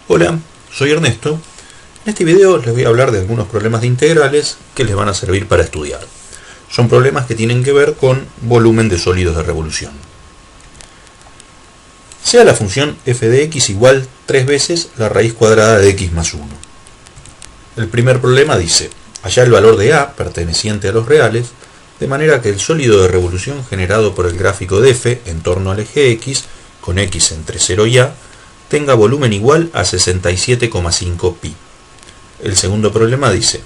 Hola, soy Ernesto. En este video les voy a hablar de algunos problemas de integrales que les van a servir para estudiar. Son problemas que tienen que ver con volumen de sólidos de revolución. Sea la función f de x igual 3 veces la raíz cuadrada de x más 1. El primer problema dice, hallar el valor de a perteneciente a los reales, de manera que el sólido de revolución generado por el gráfico de f en torno al eje x, con x entre 0 y a, tenga volumen igual a 67,5 pi. El segundo problema dice,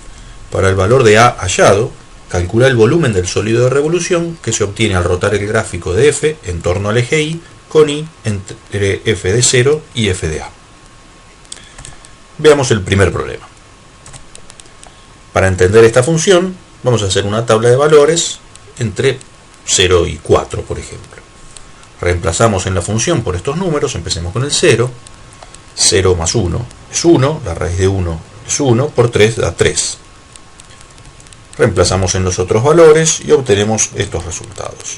para el valor de a hallado, calcula el volumen del sólido de revolución que se obtiene al rotar el gráfico de f en torno al eje y, con y entre f de 0 y f de a. Veamos el primer problema. Para entender esta función, vamos a hacer una tabla de valores entre 0 y 4, por ejemplo. Reemplazamos en la función por estos números, empecemos con el 0. 0 más 1 es 1, la raíz de 1 es 1, por 3 da 3. Reemplazamos en los otros valores y obtenemos estos resultados.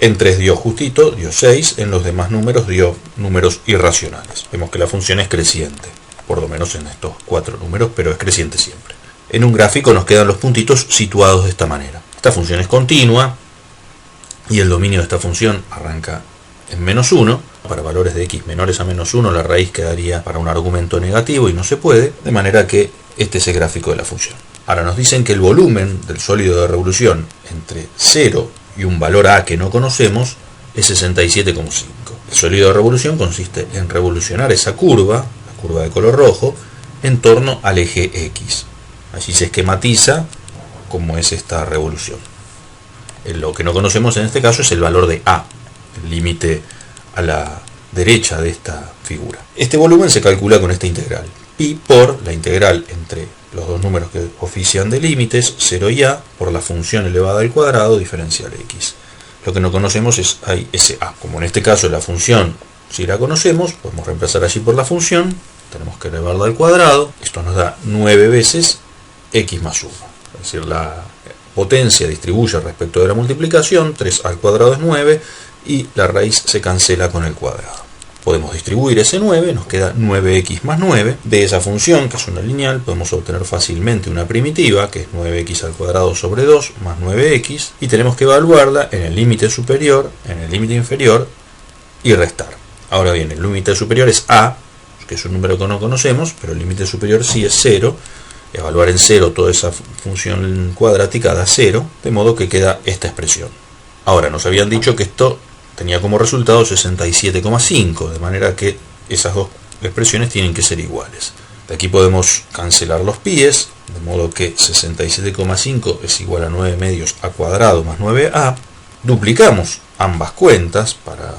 En 3 dio justito, dio 6, en los demás números dio números irracionales. Vemos que la función es creciente, por lo menos en estos 4 números, pero es creciente siempre. En un gráfico nos quedan los puntitos situados de esta manera. Esta función es continua, y el dominio de esta función arranca en menos 1. Para valores de x menores a menos 1 la raíz quedaría para un argumento negativo y no se puede, de manera que este es el gráfico de la función. Ahora nos dicen que el volumen del sólido de revolución entre 0 y un valor a que no conocemos es 67,5. El sólido de revolución consiste en revolucionar esa curva, la curva de color rojo, en torno al eje x. Allí se esquematiza cómo es esta revolución. Lo que no conocemos en este caso es el valor de a, el límite a la derecha de esta figura. Este volumen se calcula con esta integral, pi por la integral entre los dos números que ofician de límites, 0 y a, por la función elevada al cuadrado diferencial x. Lo que no conocemos es ese a. Como en este caso la función, si la conocemos, podemos reemplazar allí por la función, tenemos que elevarla al cuadrado, esto nos da 9 veces x más 1, es decir, la potencia distribuye respecto de la multiplicación, 3 al cuadrado es 9, y la raíz se cancela con el cuadrado. Podemos distribuir ese 9, nos queda 9x más 9. De esa función, que es una lineal, podemos obtener fácilmente una primitiva, que es 9x al cuadrado sobre 2 más 9x, y tenemos que evaluarla en el límite superior, en el límite inferior, y restar. Ahora bien, el límite superior es a, que es un número que no conocemos, pero el límite superior sí es 0, evaluar en 0 toda esa función cuadrática da 0, de modo que queda esta expresión. Ahora, nos habían dicho que esto tenía como resultado 67,5, de manera que esas dos expresiones tienen que ser iguales. De aquí podemos cancelar los pies, de modo que 67,5 es igual a 9 medios a cuadrado más 9a. Duplicamos ambas cuentas para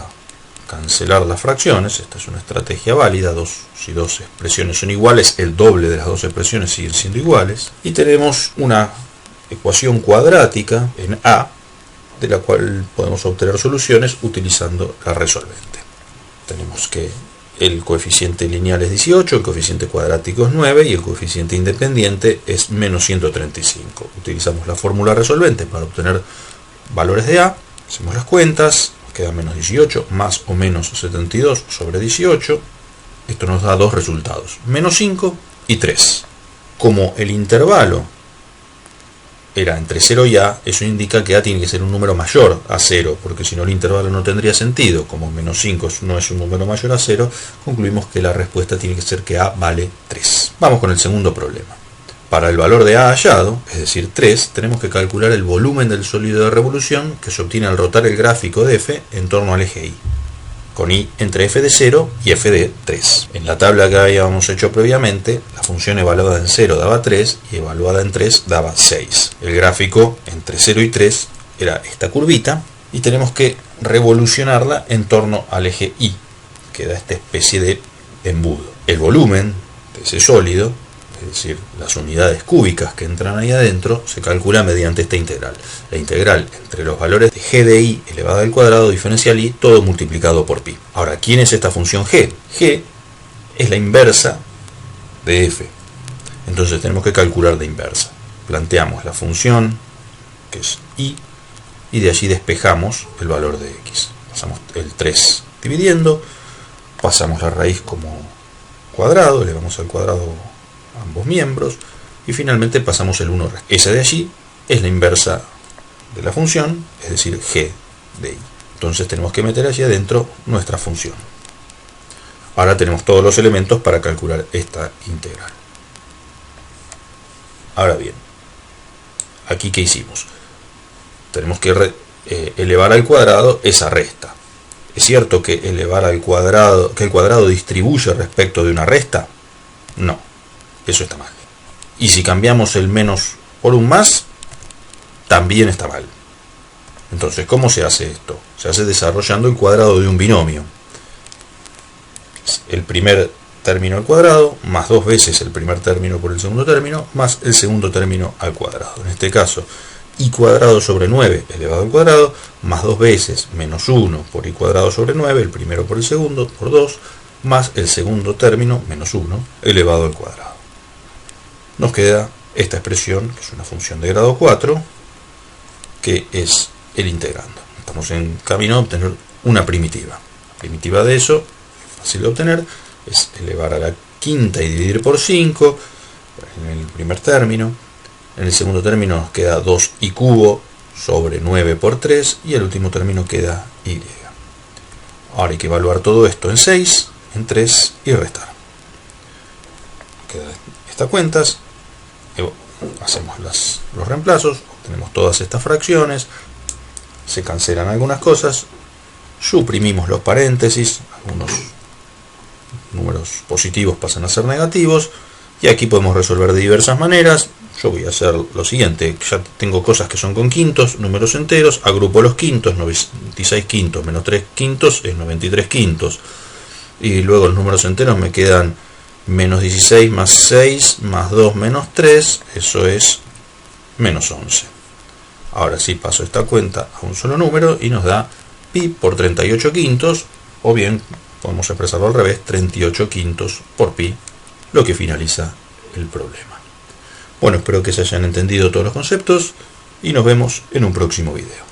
cancelar las fracciones. Esta es una estrategia válida. Si dos expresiones son iguales, el doble de las dos expresiones siguen siendo iguales. Y tenemos una ecuación cuadrática en a, de la cual podemos obtener soluciones utilizando la resolvente. Tenemos que el coeficiente lineal es 18, el coeficiente cuadrático es 9 y el coeficiente independiente es menos 135. Utilizamos la fórmula resolvente para obtener valores de a, hacemos las cuentas, queda menos 18 más o menos 72 sobre 18. Esto nos da dos resultados, menos 5 y 3. Como el intervalo era entre 0 y a, eso indica que a tiene que ser un número mayor a 0, porque si no el intervalo no tendría sentido. Como menos 5 no es un número mayor a 0, concluimos que la respuesta tiene que ser que a vale 3. Vamos con el segundo problema. Para el valor de a hallado, es decir 3, tenemos que calcular el volumen del sólido de revolución que se obtiene al rotar el gráfico de f en torno al eje y, con y entre f de 0 y f de 3. En la tabla que habíamos hecho previamente, la función evaluada en 0 daba 3 y evaluada en 3 daba 6. El gráfico entre 0 y 3 era esta curvita y tenemos que revolucionarla en torno al eje y, que da esta especie de embudo. El volumen de ese sólido, es decir, las unidades cúbicas que entran ahí adentro, se calcula mediante esta integral. La integral entre los valores de g de i elevado al cuadrado diferencial i, todo multiplicado por pi. Ahora, ¿quién es esta función g? G es la inversa de f. Entonces tenemos que calcular la inversa. Planteamos la función, que es i, y de allí despejamos el valor de x. Pasamos el 3 dividiendo, pasamos la raíz como cuadrado, elevamos al cuadrado ambos miembros y finalmente pasamos el 1 restante. Esa de allí es la inversa de la función, es decir, g de y. Entonces tenemos que meter allí adentro nuestra función. Ahora tenemos todos los elementos para calcular esta integral. Ahora bien, aquí ¿qué hicimos? Tenemos que elevar al cuadrado esa resta. ¿Es cierto que elevar al cuadrado, que el cuadrado distribuye respecto de una resta? No, eso está mal. Y si cambiamos el menos por un más, también está mal. Entonces, ¿cómo se hace esto? Se hace desarrollando el cuadrado de un binomio. El primer término al cuadrado, más 2 veces el primer término por el segundo término, más el segundo término al cuadrado. En este caso, y cuadrado sobre 9 elevado al cuadrado, más 2 veces menos 1 por y cuadrado sobre 9, el primero por el segundo, por 2, más el segundo término, menos 1, elevado al cuadrado. Nos queda esta expresión, que es una función de grado 4, que es el integrando. Estamos en camino a obtener una primitiva. La primitiva de eso, fácil de obtener, es elevar a la quinta y dividir por 5 en el primer término. En el segundo término nos queda 2y cubo sobre 9 por 3 y el último término queda y. Ahora hay que evaluar todo esto en 6, en 3 y restar. Quedan estas cuentas, hacemos los reemplazos, obtenemos todas estas fracciones, se cancelan algunas cosas, suprimimos los paréntesis, algunos números positivos pasan a ser negativos, y aquí podemos resolver de diversas maneras. Yo voy a hacer lo siguiente: ya tengo cosas que son con quintos, números enteros, agrupo los quintos, 96 quintos menos 3 quintos es 93 quintos, y luego los números enteros me quedan menos 16 más 6 más 2 menos 3, eso es menos 11. Ahora sí paso esta cuenta a un solo número y nos da pi por 38 quintos, o bien podemos expresarlo al revés, 38 quintos por pi, lo que finaliza el problema. Bueno, espero que se hayan entendido todos los conceptos y nos vemos en un próximo video.